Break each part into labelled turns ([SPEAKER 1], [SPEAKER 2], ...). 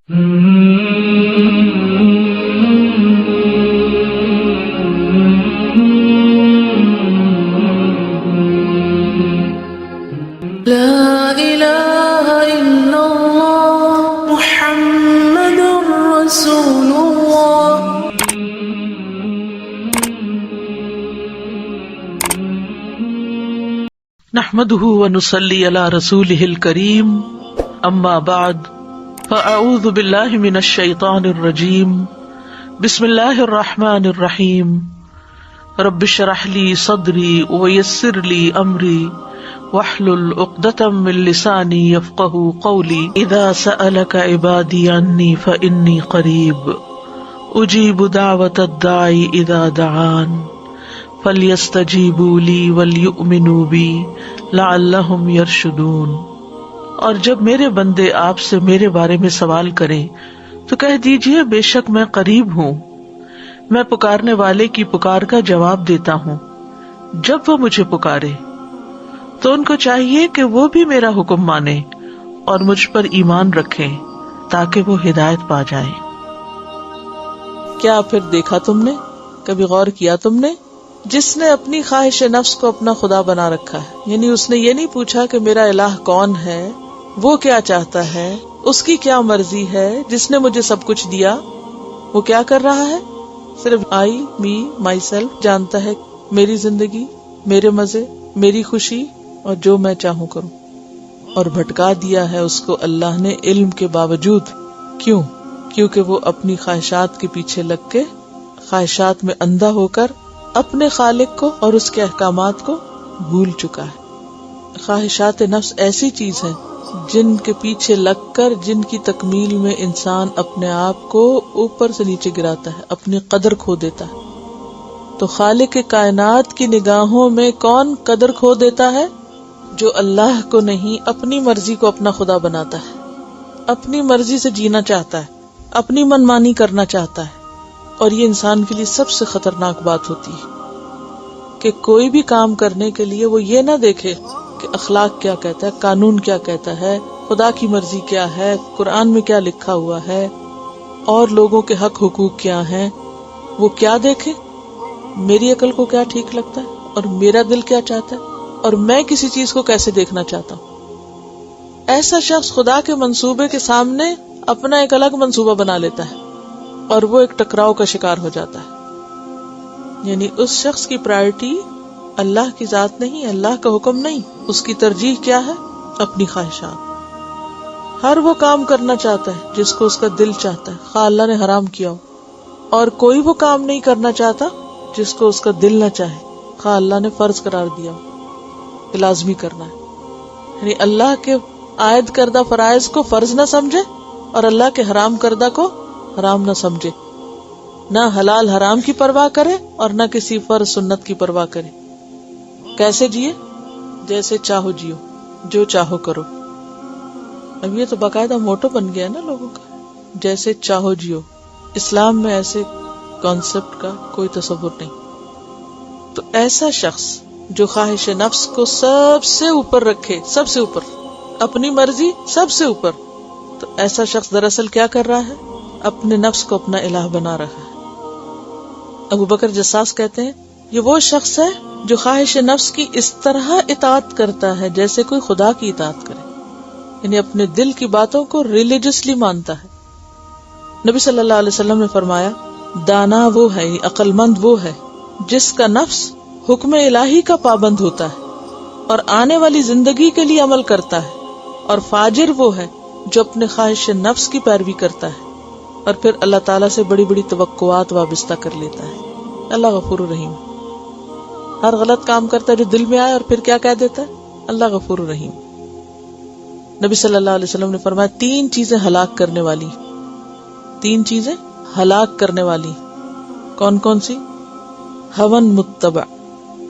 [SPEAKER 1] لا إله إلا الله محمد رسول الله.
[SPEAKER 2] نحمده ونصلي على رسوله الكريم اما بعد فاعوذ بالله من الشيطان الرجيم بسم الله الرحمن الرحيم رب اشرح لي صدري ويسر لي امري واحلل عقدة من لساني يفقهوا قولي اذا سألك عبادي عني فاني قريب اجيب دعوة الداعي اذا دعان فَلْيَسْتَجِيبُوا لِي وَلْيُؤْمِنُوا بِي لَعَلَّهُمْ يَرْشُدُونَ. اور جب میرے بندے آپ سے میرے بارے میں سوال کریں تو کہہ دیجئے بے شک میں قریب ہوں، میں پکارنے والے کی پکار کا جواب دیتا ہوں. جب وہ مجھے پکارے تو ان کو چاہیے کہ وہ بھی میرا حکم مانیں اور مجھ پر ایمان رکھیں تاکہ وہ ہدایت پا جائیں. کیا پھر دیکھا تم نے، کبھی غور کیا تم نے، جس نے اپنی خواہش نفس کو اپنا خدا بنا رکھا ہے، یعنی اس نے یہ نہیں پوچھا کہ میرا الہ کون ہے، وہ کیا چاہتا ہے، اس کی کیا مرضی ہے، جس نے مجھے سب کچھ دیا وہ کیا کر رہا ہے، صرف آئی می مائی سیلف جانتا ہے، میری زندگی، میرے مزے، میری خوشی اور جو میں چاہوں کروں. اور بھٹکا دیا ہے اس کو اللہ نے علم کے باوجود. کیوں؟ کیونکہ وہ اپنی خواہشات کے پیچھے لگ کے، خواہشات میں اندھا ہو کر اپنے خالق کو اور اس کے احکامات کو بھول چکا ہے. خواہشات نفس ایسی چیز ہے جن کے پیچھے لگ کر، جن کی تکمیل میں انسان اپنے آپ کو اوپر سے نیچے گراتا ہے، اپنی قدر کھو دیتا ہے. تو خالق کائنات کی نگاہوں میں کون قدر کھو دیتا ہے؟ جو اللہ کو نہیں، اپنی مرضی کو اپنا خدا بناتا ہے، اپنی مرضی سے جینا چاہتا ہے، اپنی منمانی کرنا چاہتا ہے. اور یہ انسان کے لیے سب سے خطرناک بات ہوتی ہے کہ کوئی بھی کام کرنے کے لیے وہ یہ نہ دیکھے کہ اخلاق کیا کہتا ہے، قانون کیا کہتا ہے، خدا کی مرضی کیا ہے، قرآن میں کیا لکھا ہوا ہے، اور لوگوں کے حق حقوق کیا ہیں. وہ کیا دیکھے، میری عقل کو کیا ٹھیک لگتا ہے اور میرا دل کیا چاہتا ہے اور میں کسی چیز کو کیسے دیکھنا چاہتا ہوں. ایسا شخص خدا کے منصوبے کے سامنے اپنا ایک الگ منصوبہ بنا لیتا ہے اور وہ ایک ٹکراؤ کا شکار ہو جاتا ہے. یعنی اس شخص کی پرائرٹی اللہ کی ذات نہیں، اللہ کا حکم نہیں، اس کی ترجیح کیا ہے؟ اپنی خواہشات. ہر وہ کام کرنا چاہتا ہے جس کو اس کا دل چاہتا ہے، خواہ اللہ نے حرام کیا ہو، اور کوئی وہ کام نہیں کرنا چاہتا جس کو اس کا دل نہ چاہے، خواہ اللہ نے فرض قرار دیا ہو کہ لازمی کرنا ہے. یعنی اللہ کے عائد کردہ فرائض کو فرض نہ سمجھے اور اللہ کے حرام کردہ کو حرام نہ سمجھے، نہ حلال حرام کی پرواہ کرے اور نہ کسی فرض سنت کی پرواہ کرے. کیسے جیے؟ جیسے چاہو جیو، جو چاہو کرو. اب یہ تو باقاعدہ موٹو بن گیا نا لوگوں کا، جیسے چاہو جیو. اسلام میں ایسے کانسیپٹ کا کوئی تصور نہیں. تو ایسا شخص جو خواہش نفس کو سب سے اوپر رکھے، سب سے اوپر، اپنی مرضی سب سے اوپر، تو ایسا شخص دراصل کیا کر رہا ہے؟ اپنے نفس کو اپنا الہ بنا رہا ہے. ابو بکر جساس کہتے ہیں یہ وہ شخص ہے جو خواہش نفس کی اس طرح اطاعت کرتا ہے جیسے کوئی خدا کی اطاعت کرے، یعنی اپنے دل کی باتوں کو ریلیجسلی مانتا ہے. نبی صلی اللہ علیہ وسلم نے فرمایا دانا وہ ہے، عقل مند وہ ہے جس کا نفس حکم الہی کا پابند ہوتا ہے اور آنے والی زندگی کے لیے عمل کرتا ہے، اور فاجر وہ ہے جو اپنے خواہش نفس کی پیروی کرتا ہے اور پھر اللہ تعالیٰ سے بڑی بڑی توقعات وابستہ کر لیتا ہے. اللہ غفور رحیم. ہر غلط کام کرتا ہے جو دل میں آئے اور پھر کیا کہہ دیتا ہے؟ اللہ غفور رحیم. نبی صلی اللہ علیہ وسلم نے فرمایا 3 چیزیں ہلاک کرنے والی، 3 چیزیں ہلاک کرنے والی. کون کون سی؟ ہون متبع،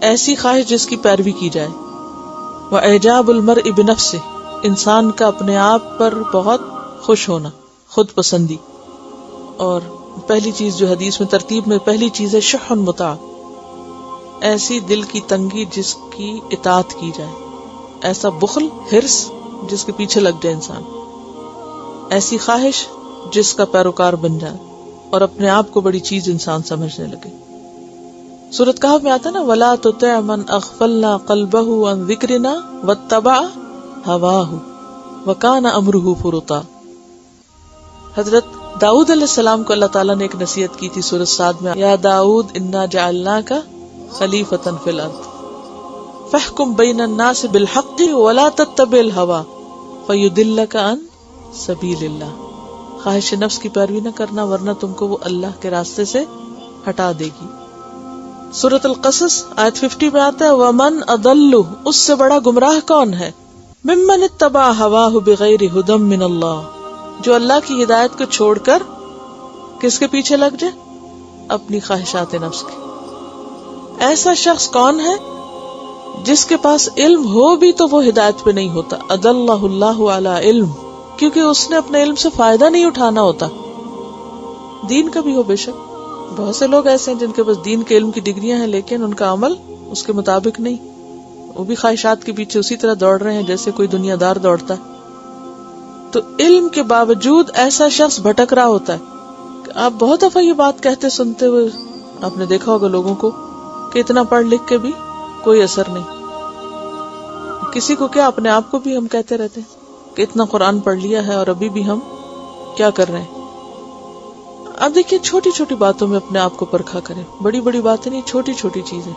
[SPEAKER 2] ایسی خواہش جس کی پیروی کی جائے، واعجاب المرء بنفسہ، انسان کا اپنے آپ پر بہت خوش ہونا، خود پسندی. اور پہلی چیز جو حدیث میں ترتیب میں پہلی چیز ہے شح مطاع، ایسی دل کی تنگی جس کی اطاعت کی جائے، ایسا بخل، حرص جس کے پیچھے لگ جائے انسان، ایسی خواہش جس کا پیروکار بن جائے اور اپنے آپ کو بڑی چیز انسان سمجھنے لگے. سورۃ کہف میں آتا نا وَلَا تُطِعْ مَنْ أَغْفَلْنَا قَلْبَهُ عَنْ ذِكْرِنَا وَاتَّبَعَ هَوَاهُ وَكَانَ أَمْرُهُ فُرُطًا. حضرت داؤد علیہ السلام کو اللہ تعالیٰ نے ایک نصیحت کی تھی سورۃ صاد میں، یا داؤد انا جعلناک خلیفۃ فی الارض فاحکم بین الناس بالحق ولا تتبع الهوى فیضلک عن سبیل اللہ. خواہش نفس کی پیروی نہ کرنا ورنہ تم کو وہ اللہ کے راستے سے ہٹا دے گی. سورۃ القصص آیت 50 میں آتا ہے ومن اضل، اس سے بڑا گمراہ کون ہے، ممن اتبع هواه بغیر ھدی من اللہ، جو اللہ کی ہدایت کو چھوڑ کر کس کے پیچھے لگ جائے، اپنی خواہشات نفس کی. ایسا شخص کون ہے جس کے پاس علم ہو بھی تو وہ ہدایت پہ نہیں ہوتا. اضلہ اللہ علی علم، کیونکہ اس نے اپنے علم سے فائدہ نہیں اٹھانا ہوتا. دین کا بھی ہو بے شک، بہت سے لوگ ایسے ہیں جن کے پاس دین کے علم کی ڈگریاں ہیں لیکن ان کا عمل اس کے مطابق نہیں، وہ بھی خواہشات کے پیچھے اسی طرح دوڑ رہے ہیں جیسے کوئی دنیا دار دوڑتا ہے. تو علم کے باوجود ایسا شخص بھٹک رہا ہوتا ہے. آپ بہت دفعہ یہ بات کہتے سنتے ہوئے آپ نے دیکھا ہوگا لوگوں کو کہ اتنا پڑھ لکھ کے بھی کوئی اثر نہیں. کسی کو کیا، اپنے آپ کو بھی ہم کہتے رہتے ہیں کہ اتنا قرآن پڑھ لیا ہے اور ابھی بھی ہم کیا کر رہے ہیں. اب دیکھیے چھوٹی چھوٹی باتوں میں اپنے آپ کو پرکھا کریں، بڑی بڑی باتیں نہیں، چھوٹی چھوٹی چیزیں.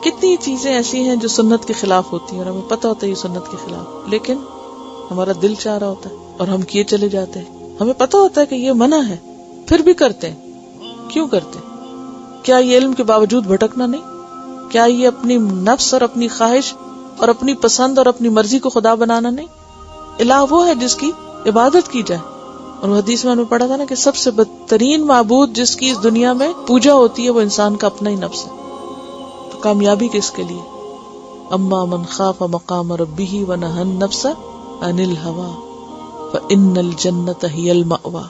[SPEAKER 2] کتنی چیزیں ایسی ہیں جو سنت کے خلاف ہوتی ہیں اور ہمیں پتہ ہوتا ہے یہ سنت کے خلاف، لیکن ہمارا دل چاہ رہا ہوتا ہے اور ہم کیے چلے جاتے ہیں. ہمیں پتہ ہوتا ہے کہ یہ منع ہے پھر بھی کرتے ہیں. کیوں کرتے ہیں؟ کیا یہ علم کے باوجود بھٹکنا نہیں؟ کیا یہ اپنی نفس اور اپنی خواہش اور اپنی پسند اور اپنی مرضی کو خدا بنانا نہیں؟ الہ وہ ہے جس کی عبادت کی جائے. اور وہ حدیث میں ہمیں پڑھا تھا نا کہ سب سے بدترین معبود جس کی اس دنیا میں پوجا ہوتی ہے وہ انسان کا اپنا ہی نفس ہے. تو کامیابی کس کے لیے؟ اما من خاف مقام ربہ ونہى النفس عن الهوى فإن الجنة هي المأوى.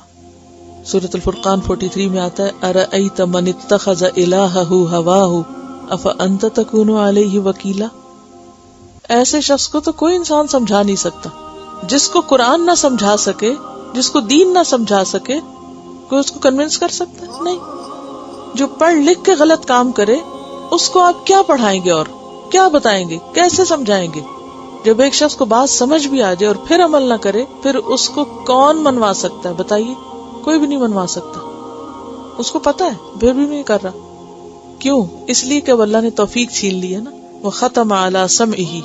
[SPEAKER 2] سورۃ الفرقان 43 میں آتا ہے ارأیت من اتخذ الہہ هواه افأنت تکون علیہ وکیلا. ایسے شخص کو تو کوئی انسان سمجھا نہیں سکتا. جس کو قرآن نہ سمجھا سکے، جس کو دین نہ سمجھا سکے، کوئی اس کو کنونس کر سکتا ہے؟ نہیں. جو پڑھ لکھ کے غلط کام کرے اس کو آپ کیا پڑھائیں گے اور کیا بتائیں گے، کیسے سمجھائیں گے؟ جب ایک شخص کو بات سمجھ بھی آ جائے اور پھر عمل نہ کرے پھر اس کو کون منوا سکتا ہے؟ بتائیے، کوئی بھی نہیں منوا سکتا. اس کو پتا ہے پھر بھی نہیں کر رہا. کیوں؟ اس لیے کہ اللہ نے توفیق چھین لی ہے نا. وختم علی سمعہ،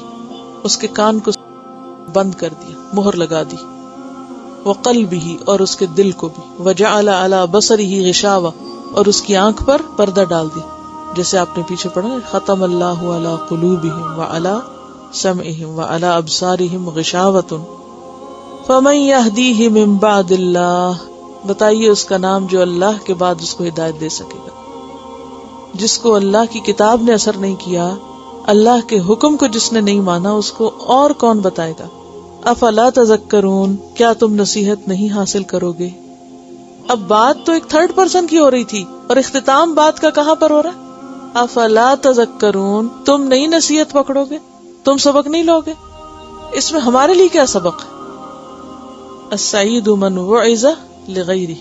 [SPEAKER 2] اس کے کان کو بند کر دیا، مہر لگا دی. وقلبہ، اور اس کے دل کو بھی. وجعل علی بصرہ غشاوہ، اور اس کی آنکھ پر پردہ ڈال دی. جیسے آپ نے پیچھے پڑھا ختم اللہ علی قلوبہم وعلی سمعہم وعلی ابصارہم غشاوۃ فمن یہدیہ من بعد اللہ. بتائیے اس کا نام جو اللہ کے بعد اس کو ہدایت دے سکے گا. جس کو اللہ کی کتاب نے اثر نہیں کیا، اللہ کے حکم کو جس نے نہیں مانا، اس کو اور کون بتائے گا؟ افلا تذکرون، کیا تم نصیحت نہیں حاصل کرو گے؟ اب بات تو ایک تھرڈ پرسن کی ہو رہی تھی اور اختتام بات کا کہاں پر ہو رہا ہے؟ افلا تذکرون، تم نہیں نصیحت پکڑو گے، تم سبق نہیں لو گے. اس میں ہمارے لیے کیا سبق ہے؟ السعید من وعظ لغیرہ،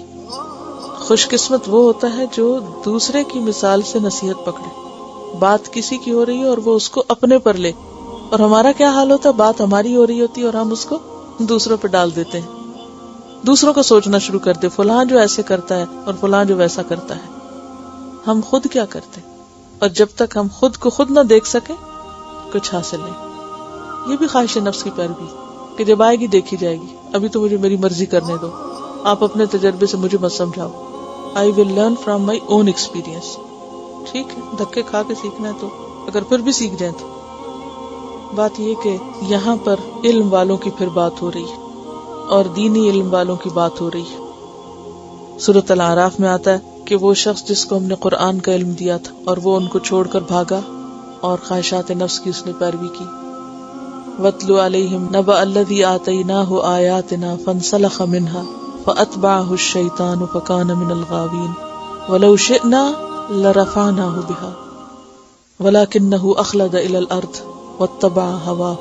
[SPEAKER 2] خوش قسمت وہ ہوتا ہے جو دوسرے کی مثال سے نصیحت پکڑے. بات کسی کی ہو رہی ہے اور وہ اس کو اپنے پر لے، اور ہمارا کیا حال ہوتا ہے؟ بات ہماری ہو رہی ہوتی ہے اور ہم اس کو دوسروں پہ ڈال دیتے ہیں. دوسروں کو سوچنا شروع کر دے، فلاں جو ایسے کرتا ہے اور فلاں جو ویسا کرتا ہے. ہم خود کیا کرتے؟ اور جب تک ہم خود کو خود نہ دیکھ سکیں کچھ حاصل نہیں. یہ بھی خواہش نفس کی پیروی کہ جب آئے گی دیکھی جائے گی. ابھی تو مجھے میری مرضی کرنے دو، آپ اپنے تجربے سے مجھے مت سمجھاؤ. I will learn from my own experience. ٹھیک ہے، دھکے کھا کے سیکھنا ہے تو اگر پھر بھی سیکھ جائیں تو. بات یہ کہ یہاں پر علم والوں کی پھر بات ہو رہی ہے اور دینی علم والوں کی بات ہو رہی ہے. سورۃ الاعراف میں آتا ہے کہ وہ شخص جس کو ہم نے قرآن کا علم دیا تھا اور وہ ان کو چھوڑ کر بھاگا اور خواہشات نفس کی اس نے پیروی کی. وَاتْلُ عَلَيْهِمْ نَبَأَ الَّذِي آتَيْنَاهُ آيَاتِنَا فَانْسَلَخَ مِنْهَا فَأَتْبَعَهُ الشَّيْطَانُ فَكَانَ مِنَ الْغَاوِينَ وَلَوْ شِئْنَا لَرَفَعْنَاهُ بِهَا وَلَكِنَّهُ أَخْلَدَ إِلَى الْأَرْضِ وَاتَّبَعَ هَوَاهُ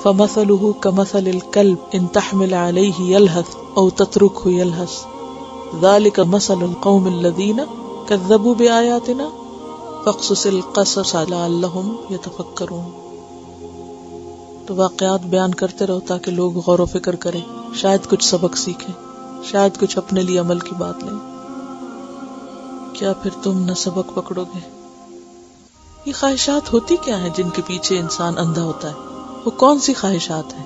[SPEAKER 2] فَمَثَلُهُ كَمَثَلِ الْكَلْبِ إِنْ تَحْمِلْ عَلَيْهِ يَلْهَثْ أَوْ تَتْرُكْهُ يَلْهَث ذالک مثل القوم الذین کذبوا بآیاتنا فاقصص القصص لعلہم یتفکرون. تو واقعات بیان کرتے رہو تاکہ لوگ غور و فکر کریں، شاید کچھ سبق سیکھیں، شاید کچھ اپنے لیے عمل کی بات لیں. کیا پھر تم نہ سبق پکڑو گے؟ یہ خواہشات ہوتی کیا ہیں جن کے پیچھے انسان اندھا ہوتا ہے؟ وہ کون سی خواہشات ہیں؟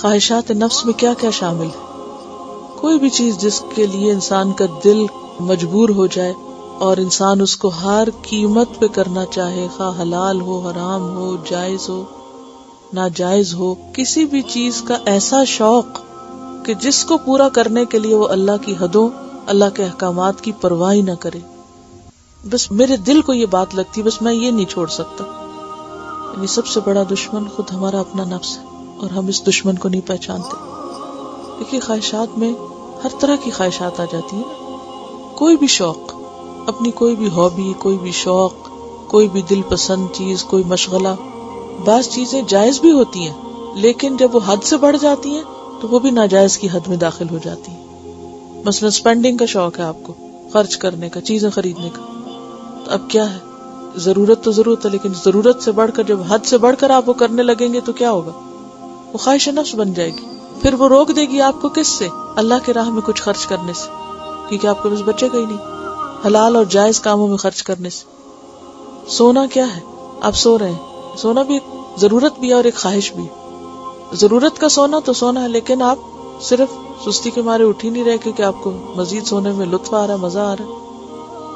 [SPEAKER 2] خواہشات نفس میں کیا کیا شامل ہے؟ کوئی بھی چیز جس کے لیے انسان کا دل مجبور ہو جائے اور انسان اس کو ہر قیمت پہ کرنا چاہے، خواہ حلال ہو، حرام ہو، جائز ہو، ناجائز ہو، کسی بھی چیز کا ایسا شوق کہ جس کو پورا کرنے کے لیے وہ اللہ کی حدوں، اللہ کے احکامات کی پرواہ نہ کرے. بس میرے دل کو یہ بات لگتی، بس میں یہ نہیں چھوڑ سکتا. یعنی سب سے بڑا دشمن خود ہمارا اپنا نفس ہے اور ہم اس دشمن کو نہیں پہچانتے. دیکھیے خواہشات میں ہر طرح کی خواہشات آ جاتی ہیں. کوئی بھی شوق، اپنی کوئی بھی ہابی، کوئی بھی شوق، کوئی بھی دل پسند چیز، کوئی مشغلہ. بعض چیزیں جائز بھی ہوتی ہیں لیکن جب وہ حد سے بڑھ جاتی ہیں تو وہ بھی ناجائز کی حد میں داخل ہو جاتی ہیں. مثلا اسپینڈنگ کا شوق ہے آپ کو، خرچ کرنے کا، چیزیں خریدنے کا. تو اب کیا ہے، ضرورت تو ضرورت ہے لیکن ضرورت سے بڑھ کر جب حد سے بڑھ کر آپ وہ کرنے لگیں گے تو کیا ہوگا؟ وہ خواہش نفس بن جائے گی. پھر وہ روک دے گی آپ کو کس سے؟ اللہ کے راہ میں کچھ خرچ کرنے سے، کیونکہ آپ کو بس بچے گا ہی نہیں. حلال اور جائز کاموں میں خرچ کرنے سے. سونا کیا ہے، آپ سو رہے ہیں، سونا بھی ایک ضرورت بھی ہے اور ایک خواہش بھی. ضرورت کا سونا تو سونا ہے لیکن آپ صرف سستی کے مارے اٹھ ہی نہیں رہے کیونکہ آپ کو مزید سونے میں لطف آ رہا، مزہ آ رہا.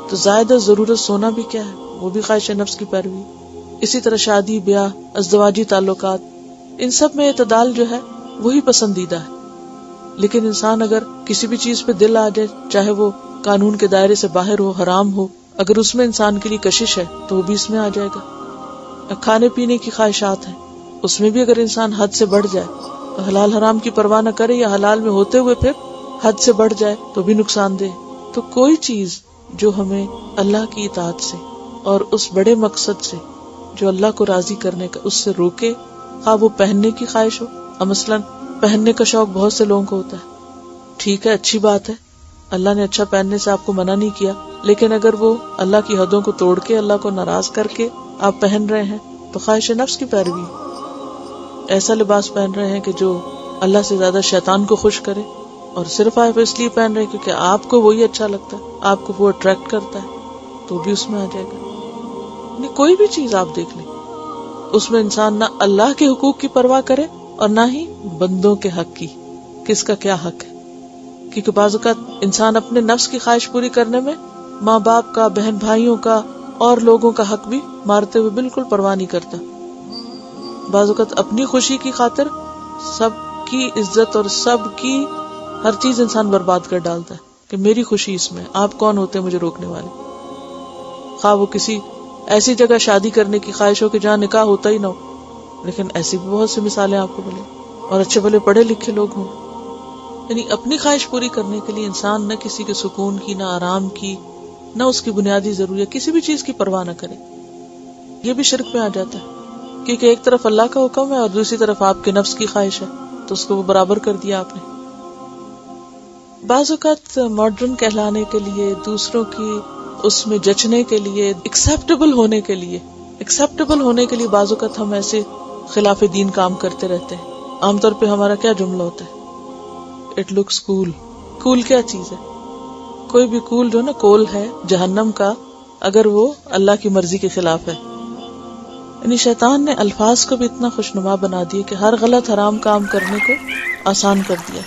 [SPEAKER 2] تو زائدہ ضرورت سونا بھی کیا ہے، وہ بھی خواہش نفس کی پیروی. اسی طرح شادی بیاہ، ازدواجی تعلقات، ان سب میں اعتدال جو ہے وہی پسندیدہ ہے. لیکن انسان اگر کسی بھی چیز پہ دل آ جائے، چاہے وہ قانون کے دائرے سے باہر ہو، حرام ہو، اگر اس میں انسان کے لیے کشش ہے تو وہ بھی اس میں آ جائے گا. کھانے پینے کی خواہشات ہیں، اس میں بھی اگر انسان حد سے بڑھ جائے تو حلال حرام کی پرواہ نہ کرے یا حلال میں ہوتے ہوئے پھر حد سے بڑھ جائے تو بھی نقصان دہ. تو کوئی چیز جو ہمیں اللہ کی اطاعت سے اور اس بڑے مقصد سے جو اللہ کو راضی کرنے کا اس سے روکے، خواہ وہ پہننے کی خواہش ہو. مثلا پہننے کا شوق بہت سے لوگوں کو ہوتا ہے، ٹھیک ہے، اچھی بات ہے، اللہ نے اچھا پہننے سے آپ کو منع نہیں کیا، لیکن اگر وہ اللہ کی حدوں کو توڑ کے، اللہ کو ناراض کر کے آپ پہن رہے ہیں تو خواہش نفس کی پیروی. ایسا لباس پہن رہے ہیں کہ جو اللہ سے زیادہ شیطان کو خوش کرے، اور صرف آپ اس لیے پہن رہے ہیں کیونکہ آپ کو وہی اچھا لگتا ہے، آپ کو وہ اٹریکٹ کرتا ہے، تو بھی اس میں آ جائے گا. یعنی کوئی بھی چیز آپ دیکھ لیں، اس میں انسان نہ اللہ کے حقوق کی پرواہ کرے اور نہ ہی بندوں کے حق کی، کس کا کیا حق ہے. کیونکہ بعض اوقات انسان اپنے نفس کی خواہش پوری کرنے میں ماں باپ کا، بہن بھائیوں کا اور لوگوں کا حق بھی مارتے ہوئے بالکل پرواہ نہیں کرتا. بعض اوقات اپنی خوشی کی خاطر سب کی عزت اور سب کی ہر چیز انسان برباد کر ڈالتا ہے کہ میری خوشی اس میں، آپ کون ہوتے ہیں مجھے روکنے والے. خواہ وہ کسی ایسی جگہ شادی کرنے کی خواہش ہو کہ جہاں نکاح ہوتا ہی نہ ہو، لیکن ایسی بھی بہت سی مثالیں آپ کو ملیں، اور اچھے بھلے پڑھے لکھے لوگ ہوں. یعنی اپنی خواہش پوری کرنے کے لیے انسان نہ کسی کے سکون کی، نہ آرام کی، نہ اس کی بنیادی ضرورت، کسی بھی چیز کی پرواہ نہ کرے. یہ بھی شرک میں آ جاتا ہے کیونکہ ایک طرف اللہ کا حکم ہے اور دوسری طرف آپ کے نفس کی خواہش ہے، تو اس کو وہ برابر کر دیا آپ نے. بعض اوقات ماڈرن کہلانے کے لیے، دوسروں کی اس میں جچنے کے لیے، ایکسیپٹیبل ہونے کے لیے بعض اوقات ہم ایسے خلاف دین کام کرتے رہتے ہیں. عام طور پہ ہمارا کیا جملہ ہوتا ہے؟ اٹ لکس کول. کول کیا چیز ہے؟ کوئی بھی کول جو نا کول ہے جہنم کا، اگر وہ اللہ کی مرضی کے خلاف ہے. یعنی شیطان نے الفاظ کو بھی اتنا خوشنما بنا دیا کہ ہر غلط حرام کام کرنے کو آسان کر دیا.